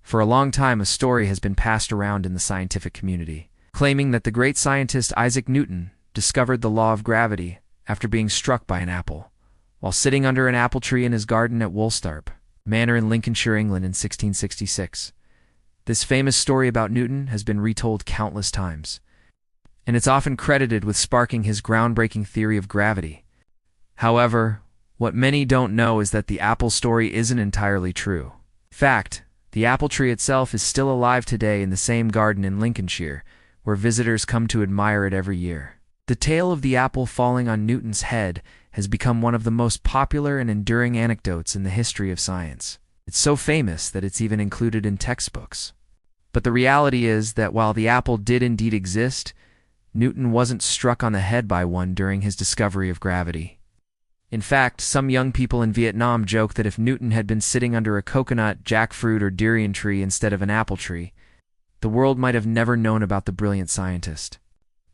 For a long time, a story has been passed around in the scientific community, claiming that the great scientist Isaac Newton discovered the law of gravity after being struck by an apple, while sitting under an apple tree in his garden at Woolsthorpe Manor in Lincolnshire, England in 1666. This famous story about Newton has been retold countless times, and it's often credited with sparking his groundbreaking theory of gravity. However, what many don't know is that the apple story isn't entirely true. In fact, the apple tree itself is still alive today in the same garden in Lincolnshire, where visitors come to admire it every year. The tale of the apple falling on Newton's head has become one of the most popular and enduring anecdotes in the history of science. It's so famous that it's even included in textbooks. But the reality is that while the apple did indeed exist, Newton wasn't struck on the head by one during his discovery of gravity. In fact, some young people in Vietnam joke that if Newton had been sitting under a coconut, jackfruit, or durian tree instead of an apple tree, the world might have never known about the brilliant scientist.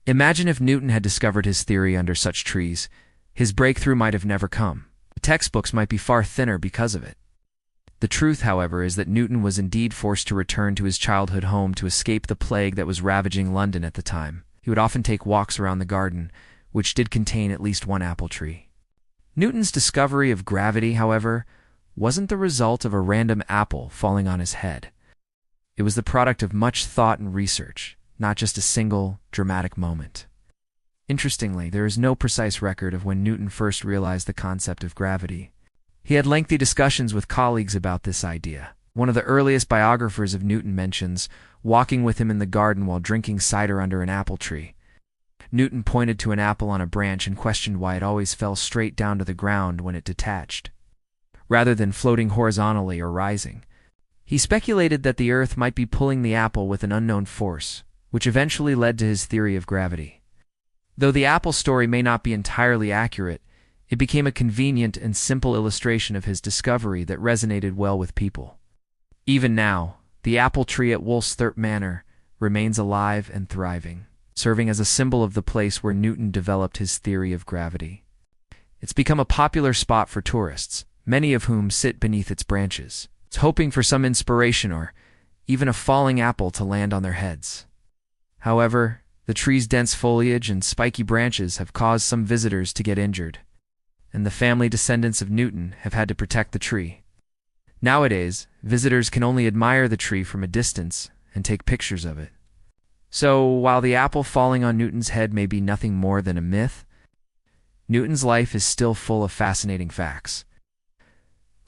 Imagine if Newton had discovered his theory under such trees. His breakthrough might have never come. The textbooks might be far thinner because of it. The truth, however, is that Newton was indeed forced to return to his childhood home to escape the plague that was ravaging London at the time. He would often take walks around the garden, which did contain at least one apple tree. Newton's discovery of gravity, however, wasn't the result of a random apple falling on his head. It was the product of much thought and research, not just a single, dramatic moment. Interestingly, there is no precise record of when Newton first realized the concept of gravity. He had lengthy discussions with colleagues about this idea. One of the earliest biographers of Newton mentions walking with him in the garden while drinking cider under an apple tree. Newton pointed to an apple on a branch and questioned why it always fell straight down to the ground when it detached, rather than floating horizontally or rising. He speculated that the Earth might be pulling the apple with an unknown force, which eventually led to his theory of gravity. Though the apple story may not be entirely accurate, it became a convenient and simple illustration of his discovery that resonated well with people. Even now, the apple tree at Woolsthorpe Manor remains alive and thriving, serving as a symbol of the place where Newton developed his theory of gravity. It's become a popular spot for tourists, many of whom sit beneath its branches, hoping for some inspiration or even a falling apple to land on their heads. However, the tree's dense foliage and spiky branches have caused some visitors to get injured, and the family descendants of Newton have had to protect the tree. Nowadays, visitors can only admire the tree from a distance and take pictures of it. So, while the apple falling on Newton's head may be nothing more than a myth, Newton's life is still full of fascinating facts.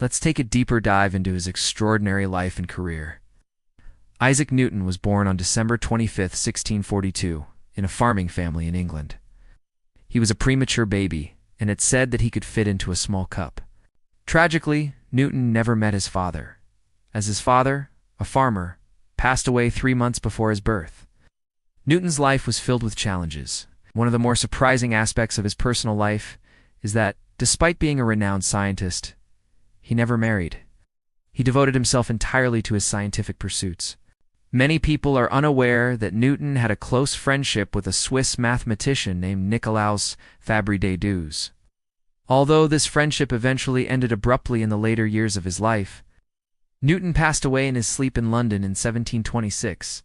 Let's take a deeper dive into his extraordinary life and career. Isaac Newton was born on December 25, 1642, in a farming family in England. He was a premature baby, and it's said that he could fit into a small cup. Tragically, Newton never met his father, as his father, a farmer, passed away 3 months before his birth. Newton's life was filled with challenges. One of the more surprising aspects of his personal life is that, despite being a renowned scientist, he never married. He devoted himself entirely to his scientific pursuits. Many people are unaware that Newton had a close friendship with a Swiss mathematician named Nicolaus Fabry-Deduz. Although this friendship eventually ended abruptly in the later years of his life, Newton passed away in his sleep in London in 1726.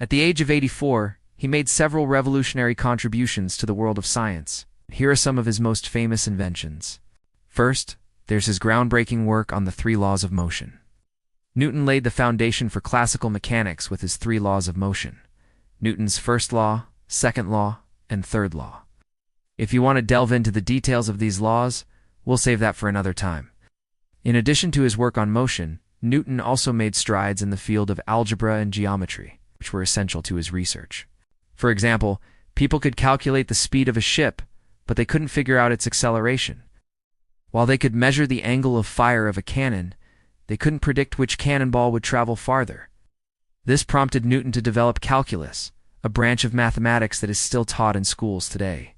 At the age of 84, he made several revolutionary contributions to the world of science. Here are some of his most famous inventions. First, there's his groundbreaking work on the 3 laws of motion. Newton laid the foundation for classical mechanics with his 3 laws of motion: Newton's first law, second law, and third law. If you want to delve into the details of these laws, we'll save that for another time. In addition to his work on motion, Newton also made strides in the field of algebra and geometry, which were essential to his research. For example, people could calculate the speed of a ship, but they couldn't figure out its acceleration. While they could measure the angle of fire of a cannon, they couldn't predict which cannonball would travel farther. This prompted Newton to develop calculus, a branch of mathematics that is still taught in schools today.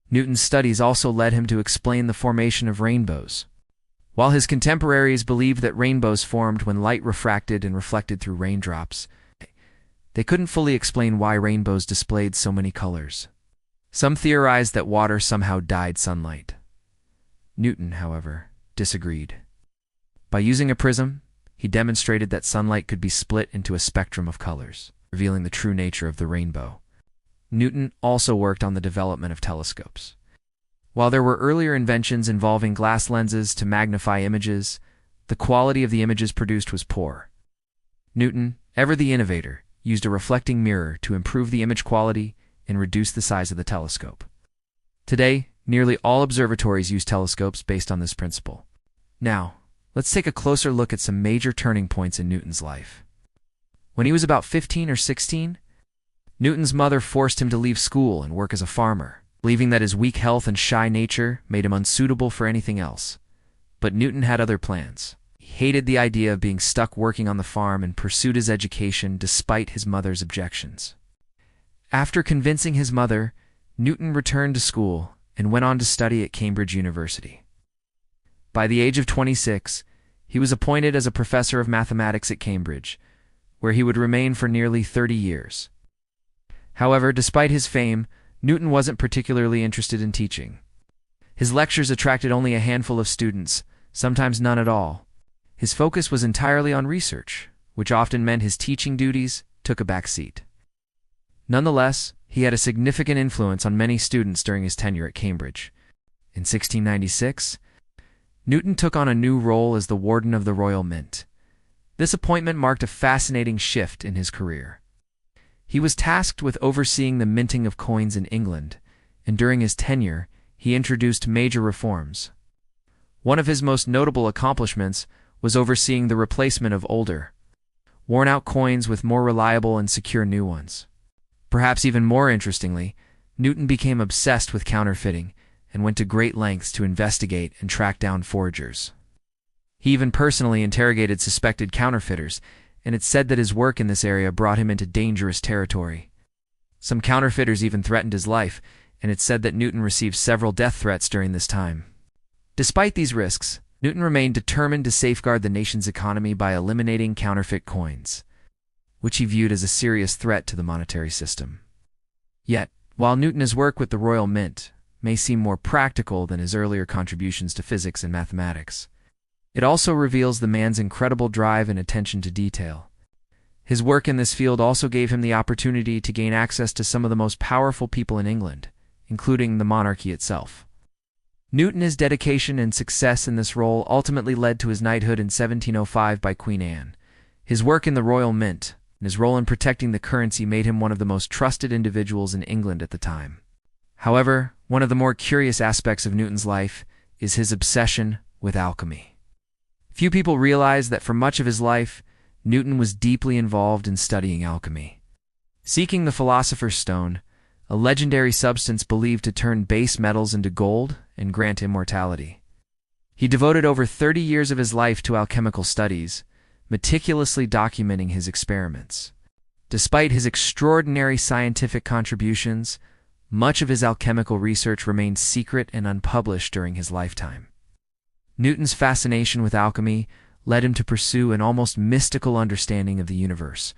Newton's studies also led him to explain the formation of rainbows. While his contemporaries believed that rainbows formed when light refracted and reflected through raindrops, they couldn't fully explain why rainbows displayed so many colors. Some theorized that water somehow dyed sunlight. Newton, however, disagreed. By using a prism, he demonstrated that sunlight could be split into a spectrum of colors, revealing the true nature of the rainbow. Newton also worked on the development of telescopes. While there were earlier inventions involving glass lenses to magnify images, the quality of the images produced was poor. Newton, ever the innovator, used a reflecting mirror to improve the image quality and reduce the size of the telescope. Today, nearly all observatories use telescopes based on this principle. Now, let's take a closer look at some major turning points in Newton's life. When he was about 15 or 16, Newton's mother forced him to leave school and work as a farmer, believing that his weak health and shy nature made him unsuitable for anything else. But Newton had other plans. He hated the idea of being stuck working on the farm and pursued his education despite his mother's objections. After convincing his mother, Newton returned to school and went on to study at Cambridge University. By the age of 26, he was appointed as a professor of mathematics at Cambridge, where he would remain for nearly 30 years. However, despite his fame, Newton wasn't particularly interested in teaching. His lectures attracted only a handful of students, sometimes none at all. His focus was entirely on research, which often meant his teaching duties took a back seat. Nonetheless, he had a significant influence on many students during his tenure at Cambridge. In 1696, Newton took on a new role as the Warden of the Royal Mint. This appointment marked a fascinating shift in his career. He was tasked with overseeing the minting of coins in England, and during his tenure, he introduced major reforms. One of his most notable accomplishments was overseeing the replacement of older, worn-out coins with more reliable and secure new ones. Perhaps even more interestingly, Newton became obsessed with counterfeiting and went to great lengths to investigate and track down forgers. He even personally interrogated suspected counterfeiters, and it's said that his work in this area brought him into dangerous territory. Some counterfeiters even threatened his life, and it's said that Newton received several death threats during this time. Despite these risks, Newton remained determined to safeguard the nation's economy by eliminating counterfeit coins, which he viewed as a serious threat to the monetary system. Yet, while Newton's work with the Royal Mint may seem more practical than his earlier contributions to physics and mathematics, it also reveals the man's incredible drive and attention to detail. His work in this field also gave him the opportunity to gain access to some of the most powerful people in England, including the monarchy itself. Newton's dedication and success in this role ultimately led to his knighthood in 1705 by Queen Anne. His work in the Royal Mint and his role in protecting the currency made him one of the most trusted individuals in England at the time. However, one of the more curious aspects of Newton's life is his obsession with alchemy. Few people realize that for much of his life, Newton was deeply involved in studying alchemy. Seeking the Philosopher's Stone, a legendary substance believed to turn base metals into gold and grant immortality. He devoted over 30 years of his life to alchemical studies, meticulously documenting his experiments. Despite his extraordinary scientific contributions, much of his alchemical research remained secret and unpublished during his lifetime. Newton's fascination with alchemy led him to pursue an almost mystical understanding of the universe.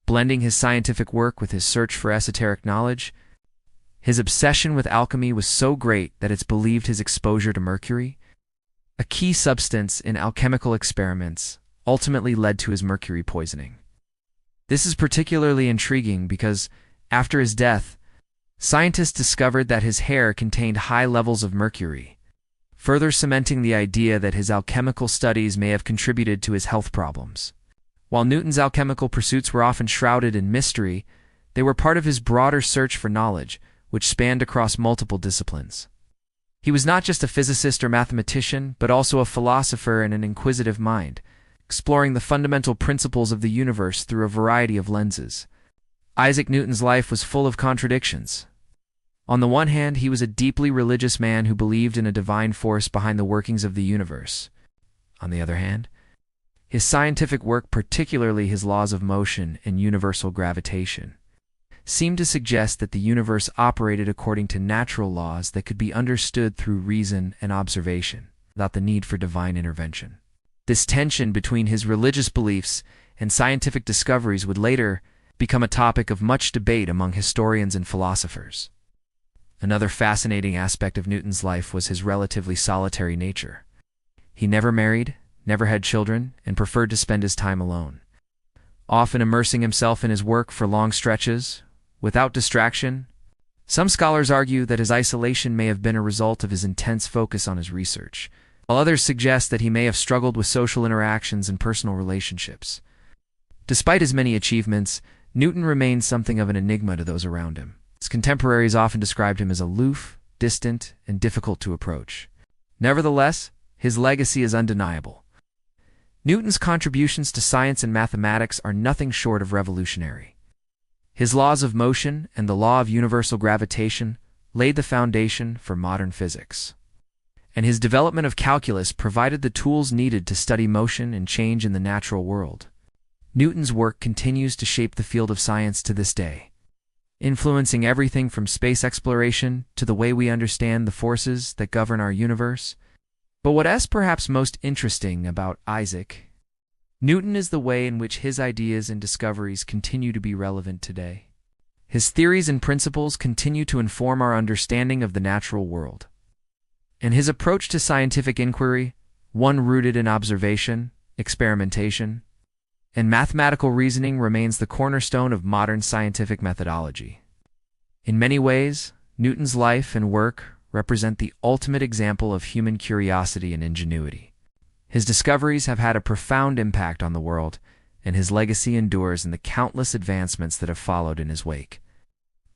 Blending his scientific work with his search for esoteric knowledge, his obsession with alchemy was so great that it's believed his exposure to mercury, a key substance in alchemical experiments, ultimately led to his mercury poisoning. This is particularly intriguing because, after his death, scientists discovered that his hair contained high levels of mercury, further cementing the idea that his alchemical studies may have contributed to his health problems. While Newton's alchemical pursuits were often shrouded in mystery, they were part of his broader search for knowledge, which spanned across multiple disciplines. He was not just a physicist or mathematician, but also a philosopher and an inquisitive mind, exploring the fundamental principles of the universe through a variety of lenses. Isaac Newton's life was full of contradictions. On the one hand, he was a deeply religious man who believed in a divine force behind the workings of the universe. On the other hand, his scientific work, particularly his laws of motion and universal gravitation, seemed to suggest that the universe operated according to natural laws that could be understood through reason and observation, without the need for divine intervention. This tension between his religious beliefs and scientific discoveries would later become a topic of much debate among historians and philosophers. Another fascinating aspect of Newton's life was his relatively solitary nature. He never married, never had children, and preferred to spend his time alone, often immersing himself in his work for long stretches, without distraction. Some scholars argue that his isolation may have been a result of his intense focus on his research, while others suggest that he may have struggled with social interactions and personal relationships. Despite his many achievements, Newton remained something of an enigma to those around him. His contemporaries often described him as aloof, distant, and difficult to approach. Nevertheless, his legacy is undeniable. Newton's contributions to science and mathematics are nothing short of revolutionary. His laws of motion and the law of universal gravitation laid the foundation for modern physics. And his development of calculus provided the tools needed to study motion and change in the natural world. Newton's work continues to shape the field of science to this day, influencing everything from space exploration to the way we understand the forces that govern our universe. But what is perhaps most interesting about Isaac Newton is the way in which his ideas and discoveries continue to be relevant today. His theories and principles continue to inform our understanding of the natural world. And his approach to scientific inquiry, one rooted in observation, experimentation, and mathematical reasoning, remains the cornerstone of modern scientific methodology. In many ways, Newton's life and work represent the ultimate example of human curiosity and ingenuity. His discoveries have had a profound impact on the world, and his legacy endures in the countless advancements that have followed in his wake.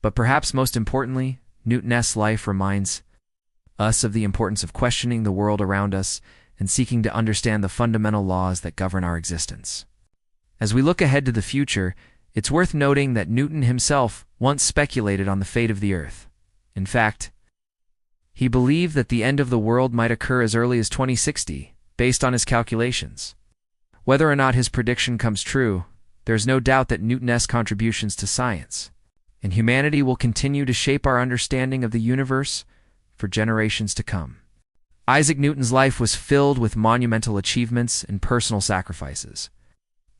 But perhaps most importantly, Newton's life reminds us of the importance of questioning the world around us and seeking to understand the fundamental laws that govern our existence. As we look ahead to the future, it's worth noting that Newton himself once speculated on the fate of the Earth. In fact, he believed that the end of the world might occur as early as 2060, based on his calculations. Whether or not his prediction comes true, there's no doubt that Newton's contributions to science and humanity will continue to shape our understanding of the universe for generations to come. Isaac Newton's life was filled with monumental achievements and personal sacrifices.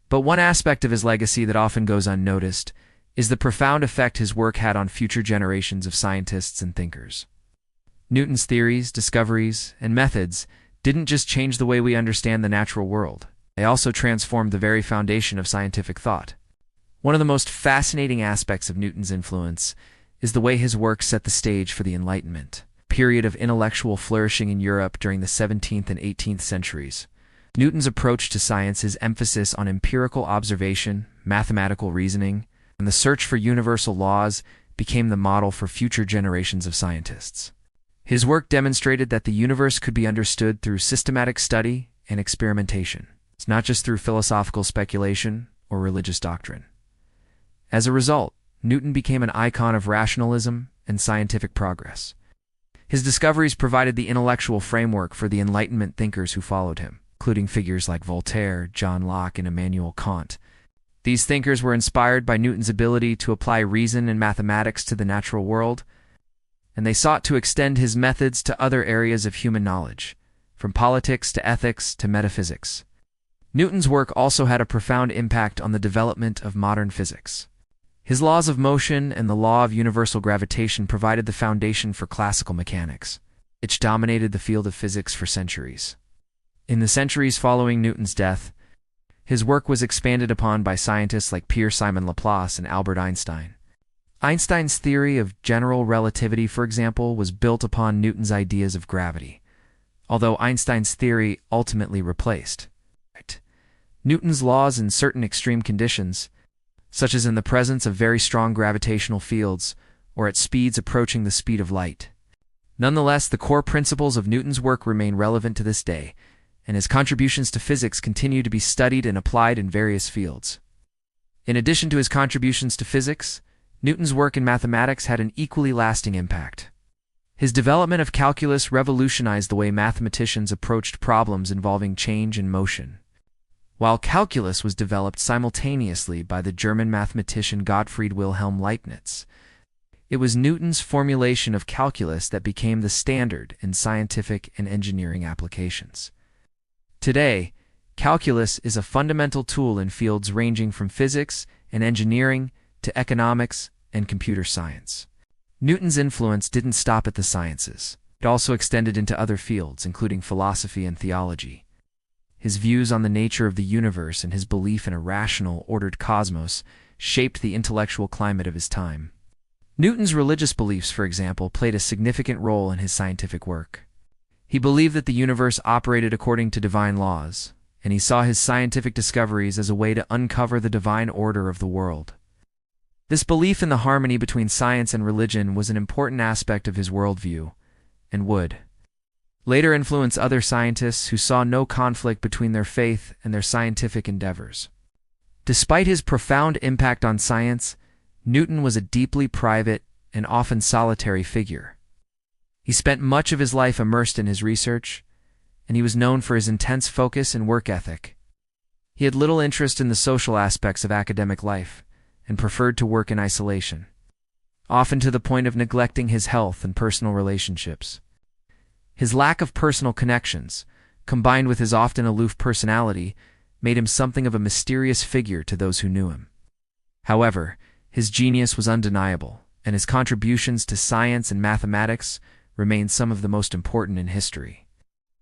But one aspect of his legacy that often goes unnoticed is the profound effect his work had on future generations of scientists and thinkers. Newton's theories, discoveries, and methods didn't just change the way we understand the natural world. They also transformed the very foundation of scientific thought. One of the most fascinating aspects of Newton's influence is the way his work set the stage for the Enlightenment, a period of intellectual flourishing in Europe during the 17th and 18th centuries. Newton's approach to science, his emphasis on empirical observation, mathematical reasoning, and the search for universal laws became the model for future generations of scientists. His work demonstrated that the universe could be understood through systematic study and experimentation. It's not just through philosophical speculation or religious doctrine. As a result, Newton became an icon of rationalism and scientific progress. His discoveries provided the intellectual framework for the Enlightenment thinkers who followed him, including figures like Voltaire, John Locke, and Immanuel Kant. These thinkers were inspired by Newton's ability to apply reason and mathematics to the natural world, and they sought to extend his methods to other areas of human knowledge, from politics to ethics to metaphysics. Newton's work also had a profound impact on the development of modern physics. His laws of motion and the law of universal gravitation provided the foundation for classical mechanics, which dominated the field of physics for centuries. In the centuries following Newton's death, his work was expanded upon by scientists like Pierre-Simon Laplace and Albert Einstein. Einstein's theory of general relativity, for example, was built upon Newton's ideas of gravity, although Einstein's theory ultimately replaced Newton's laws in certain extreme conditions, such as in the presence of very strong gravitational fields or at speeds approaching the speed of light. Nonetheless, the core principles of Newton's work remain relevant to this day, and his contributions to physics continue to be studied and applied in various fields. In addition to his contributions to physics, Newton's work in mathematics had an equally lasting impact. His development of calculus revolutionized the way mathematicians approached problems involving change and motion. While calculus was developed simultaneously by the German mathematician Gottfried Wilhelm Leibniz, it was Newton's formulation of calculus that became the standard in scientific and engineering applications. Today, calculus is a fundamental tool in fields ranging from physics and engineering to economics and computer science. Newton's influence didn't stop at the sciences. It also extended into other fields, including philosophy and theology. His views on the nature of the universe and his belief in a rational, ordered cosmos shaped the intellectual climate of his time. Newton's religious beliefs, for example, played a significant role in his scientific work. He believed that the universe operated according to divine laws, and he saw his scientific discoveries as a way to uncover the divine order of the world. This belief in the harmony between science and religion was an important aspect of his worldview, and would later influence other scientists who saw no conflict between their faith and their scientific endeavors. Despite his profound impact on science, Newton was a deeply private and often solitary figure. He spent much of his life immersed in his research, and he was known for his intense focus and work ethic. He had little interest in the social aspects of academic life and preferred to work in isolation, often to the point of neglecting his health and personal relationships. His lack of personal connections, combined with his often aloof personality, made him something of a mysterious figure to those who knew him. However, his genius was undeniable, and his contributions to science and mathematics remain some of the most important in history.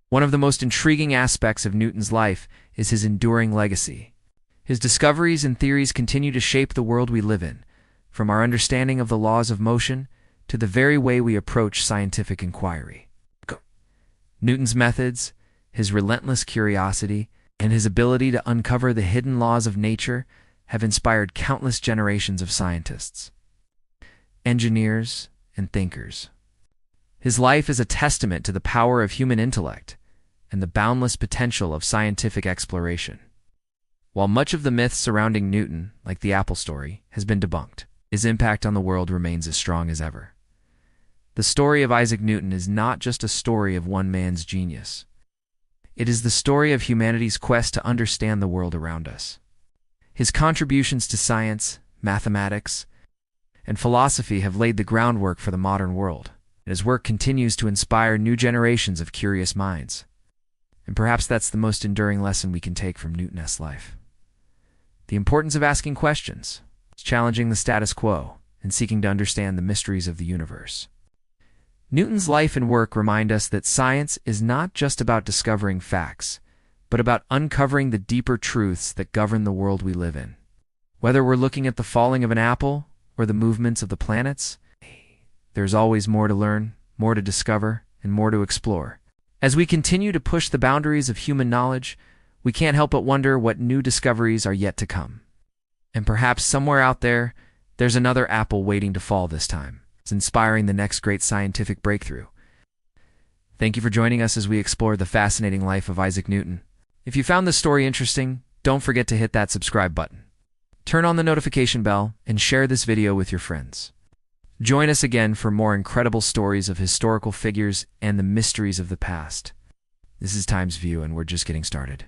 One of the most intriguing aspects of Newton's life is his enduring legacy. His discoveries and theories continue to shape the world we live in, from our understanding of the laws of motion to the very way we approach scientific inquiry. Newton's methods, his relentless curiosity, and his ability to uncover the hidden laws of nature have inspired countless generations of scientists, engineers, and thinkers. His life is a testament to the power of human intellect and the boundless potential of scientific exploration. While much of the myth surrounding Newton, like the Apple story, has been debunked, his impact on the world remains as strong as ever. The story of Isaac Newton is not just a story of one man's genius. It is the story of humanity's quest to understand the world around us. His contributions to science, mathematics, and philosophy have laid the groundwork for the modern world, and his work continues to inspire new generations of curious minds. And perhaps that's the most enduring lesson we can take from Newton's life. The importance of asking questions, challenging the status quo, and seeking to understand the mysteries of the universe. Newton's life and work remind us that science is not just about discovering facts, but about uncovering the deeper truths that govern the world we live in. Whether we're looking at the falling of an apple or the movements of the planets, there's always more to learn, more to discover, and more to explore. As we continue to push the boundaries of human knowledge, we can't help but wonder what new discoveries are yet to come. And perhaps somewhere out there, there's another apple waiting to fall this time, inspiring the next great scientific breakthrough. Thank you for joining us as we explore the fascinating life of Isaac Newton. If you found this story interesting, don't forget to hit that subscribe button. Turn on the notification bell and share this video with your friends. Join us again for more incredible stories of historical figures and the mysteries of the past. This is Times View, and we're just getting started.